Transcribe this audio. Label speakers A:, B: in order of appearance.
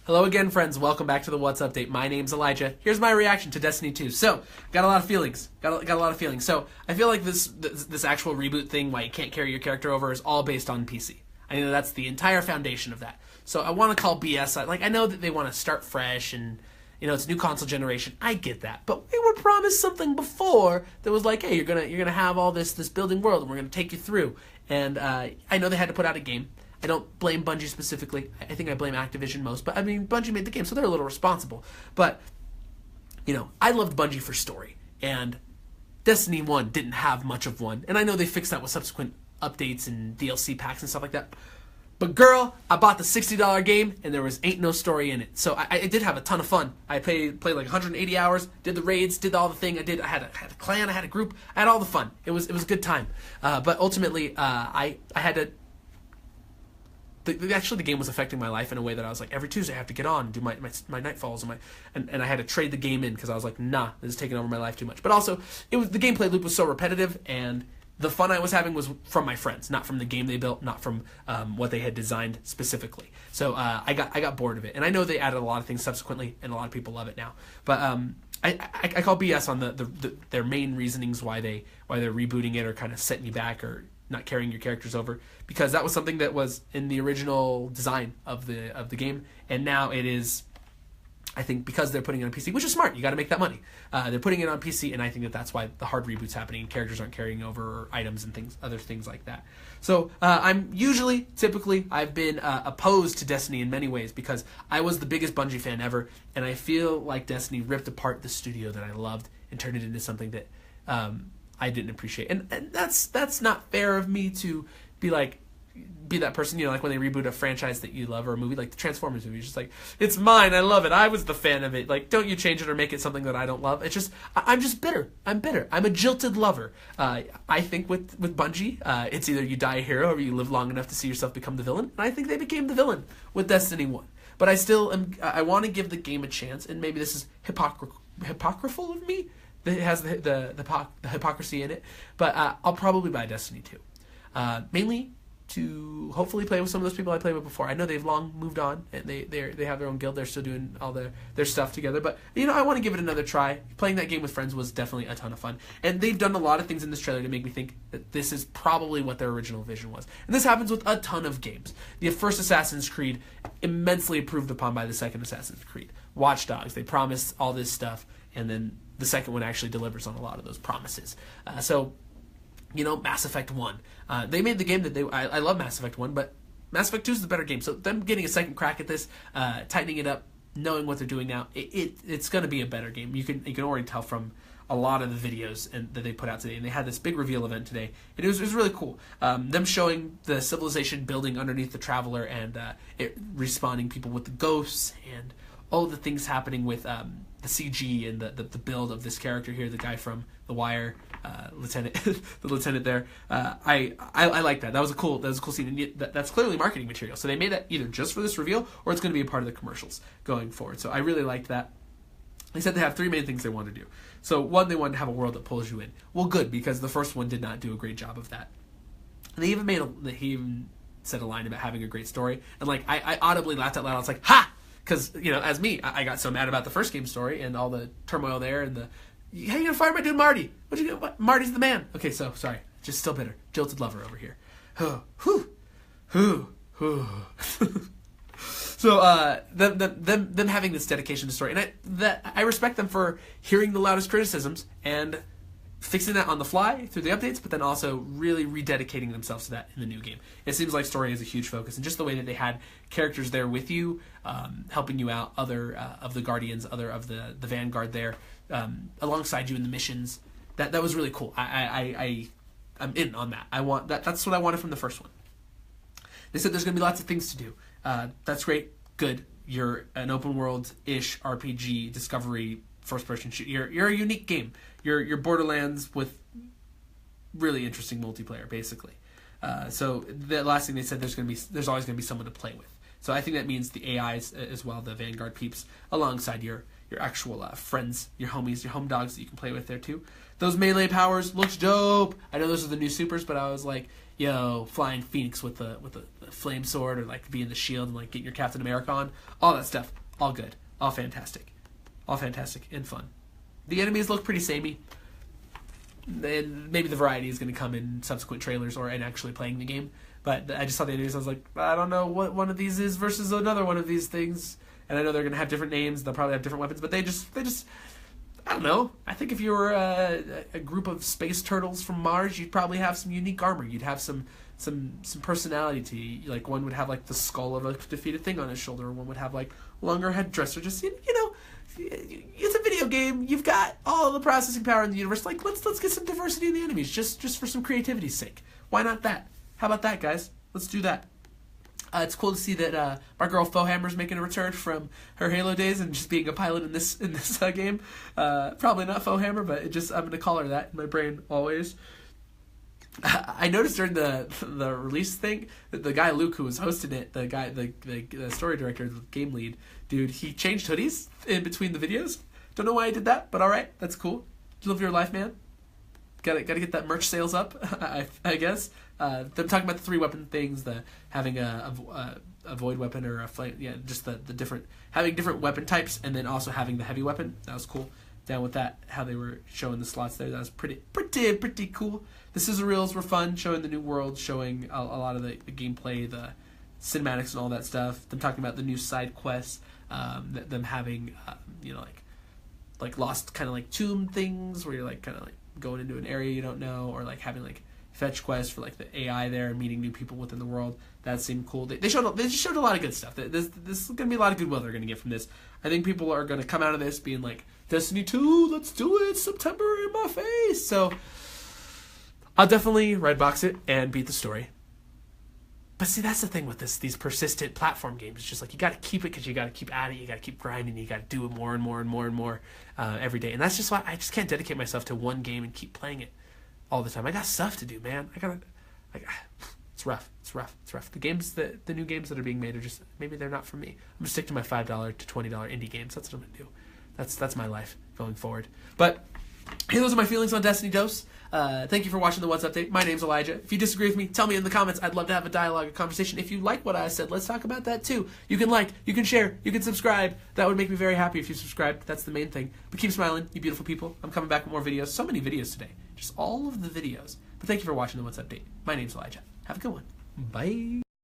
A: Hello again, friends. Welcome back to the What's Update. My name's Elijah. Here's my reaction to Destiny 2. So, got a lot of feelings. Got a lot of feelings. So, I feel like this actual reboot thing, why you can't carry your character over, is all based on PC. I know that's the entire foundation of that. So, I want to call BS. I know that they want to start fresh and, it's a new console generation. I get that. But we were promised something before that was like, hey, you're gonna have all this building world, and we're gonna take you through. And I know they had to put out a game. I don't blame Bungie specifically. I think I blame Activision most. But, Bungie made the game, so they're a little responsible. But, I loved Bungie for story. And Destiny 1 didn't have much of one. And I know they fixed that with subsequent updates and DLC packs and stuff like that. But, girl, I bought the $60 game, and there ain't no story in it. So I did have a ton of fun. I played like 180 hours, did the raids, did all the thing. I had a clan, I had a group. I had all the fun. It was a good time. But ultimately, I had to... Actually, the game was affecting my life in a way that I was like, every Tuesday I have to get on and do my nightfalls and I had to trade the game in because I was like, nah, this is taking over my life too much. But also, the gameplay loop was so repetitive, and the fun I was having was from my friends, not from the game they built, not from what they had designed specifically. So I got bored of it, and I know they added a lot of things subsequently, and a lot of people love it now. But I call BS on their main reasonings why they're rebooting it or kind of setting you back or not carrying your characters over, because that was something that was in the original design of the game, and now it is, I think, because they're putting it on PC, which is smart. You got to make that money. They're putting it on PC, and I think that's why the hard reboot's happening. Characters aren't carrying over, or items and other things like that. So typically, I've been opposed to Destiny in many ways because I was the biggest Bungie fan ever, and I feel like Destiny ripped apart the studio that I loved and turned it into something that I didn't appreciate, and that's not fair of me to be that person, like when they reboot a franchise that you love or a movie, like the Transformers movie. It's just like, it's mine, I love it, I was the fan of it. Like, don't you change it or make it something that I don't love. It's just, I'm just bitter. I'm bitter. I'm a jilted lover. I think with Bungie, it's either you die a hero or you live long enough to see yourself become the villain. And I think they became the villain with Destiny 1. But I still am. I want to give the game a chance, and maybe this is hypocritical of me. It has the hypocrisy in it, but I'll probably buy Destiny 2, mainly to hopefully play with some of those people I played with before. I know they've long moved on, and they have their own guild. They're still doing all their stuff together, but I want to give it another try. Playing that game with friends was definitely a ton of fun, and they've done a lot of things in this trailer to make me think that this is probably what their original vision was. And this happens with a ton of games. The first Assassin's Creed, immensely improved upon by the second Assassin's Creed. Watch Dogs, they promised all this stuff, and then the second one actually delivers on a lot of those promises. Mass Effect 1. They made the game that I love Mass Effect 1, but Mass Effect 2 is the better game. So them getting a second crack at this, tightening it up, knowing what they're doing now, it's going to be a better game. You can already tell from a lot of the videos that they put out today. And they had this big reveal event today. And it was really cool. Them showing the civilization building underneath the Traveler and it respawning people with the ghosts and all the things happening with the CG and the build of this character here, the guy from The Wire, Lieutenant, the lieutenant there. I like that. That was a cool scene. And that's clearly marketing material. So they made that either just for this reveal or it's going to be a part of the commercials going forward. So I really liked that. They said they have three main things they want to do. So one, they wanted to have a world that pulls you in. Well, good, because the first one did not do a great job of that. And he even said a line about having a great story. And I audibly laughed out loud. I was like, ha! Because, as me, I got so mad about the first game story and all the turmoil there and how you gonna fire my dude Marty? Marty's the man. Okay, so, sorry. Just still bitter. Jilted lover over here. So, them having this dedication to story. And I respect them for hearing the loudest criticisms and fixing that on the fly through the updates, but then also really rededicating themselves to that in the new game. It seems like story is a huge focus, and just the way that they had characters there with you, helping you out, other of the Guardians, other of the Vanguard there, alongside you in the missions. That was really cool. I'm in on that. I want that. That's what I wanted from the first one. They said there's going to be lots of things to do. That's great. Good. You're an open world-ish RPG discovery first-person shoot. You're a unique game. You're Borderlands with really interesting multiplayer, basically. So the last thing they said, there's always going to be someone to play with. So I think that means the AIs as well, the Vanguard peeps, alongside your actual friends, your homies, your home dogs that you can play with there too. Those melee powers looked dope. I know those are the new supers, but I was like, flying Phoenix with the flame sword, or like being the shield and like getting your Captain America on. All that stuff, all good, all fantastic and fun. The enemies look pretty samey. And maybe the variety is going to come in subsequent trailers or in actually playing the game. But I just saw the enemies. I was like, I don't know what one of these is versus another one of these things. And I know they're going to have different names. They'll probably have different weapons. But they just, I don't know. I think if you were a group of space turtles from Mars, you'd probably have some unique armor. You'd have some personality to you. Like one would have like the skull of a defeated thing on his shoulder. One would have like longer headdress, or just it's a video game. You've got all the processing power in the universe. Like let's get some diversity in the enemies, just for some creativity's sake. Why not that? How about that, guys? Let's do that. It's cool to see that my girl Fohammer's making a return from her Halo days and just being a pilot in this game. Probably not Fohammer, but I'm going to call her that in my brain always. I noticed during the release thing that the guy Luke, who was hosting it, the story director, the game lead, dude, he changed hoodies in between the videos. Don't know why he did that, but all right, that's cool. Live your life, man. Gotta get that merch sales up, I guess. Them talking about the 3 weapon things, the having a void weapon or a flame, just the different, having different weapon types, and then also having the heavy weapon. That was cool. Down with that, how they were showing the slots there. That was pretty cool. The sizzle reels were fun, showing the new world, showing a lot of the gameplay, the cinematics, and all that stuff. Them talking about the new side quests, them having like lost kind of like tomb things where you're like kind of like going into an area you don't know, or like having like fetch quests for like the AI there and meeting new people within the world. That seemed cool. They just showed a lot of good stuff. This is going to be a lot of goodwill they're going to get from this. I think people are going to come out of this being like, Destiny 2, let's do it, September in my face. So I'll definitely redbox it and beat the story. But see, that's the thing with these persistent platform games. It's just like you got to keep it because you got to keep at it. You got to keep grinding. You got to do it more and more and more and more every day. And that's just why I just can't dedicate myself to one game and keep playing it all the time. I got stuff to do, man. It's rough. The new games that are being made are just, maybe they're not for me. I'm gonna stick to my $5 to $20 indie games. That's what I'm gonna do. That's my life going forward. But hey, those are my feelings on Destiny Dose. Thank you for watching the What's Update. My name's Elijah. If you disagree with me, tell me in the comments. I'd love to have a dialogue, a conversation. If you like what I said, let's talk about that too. You can like, you can share, you can subscribe. That would make me very happy if you subscribed. That's the main thing. But keep smiling, you beautiful people. I'm coming back with more videos. So many videos today. Just all of the videos. But thank you for watching the What's Update. My name's Elijah. Have a good one. Bye.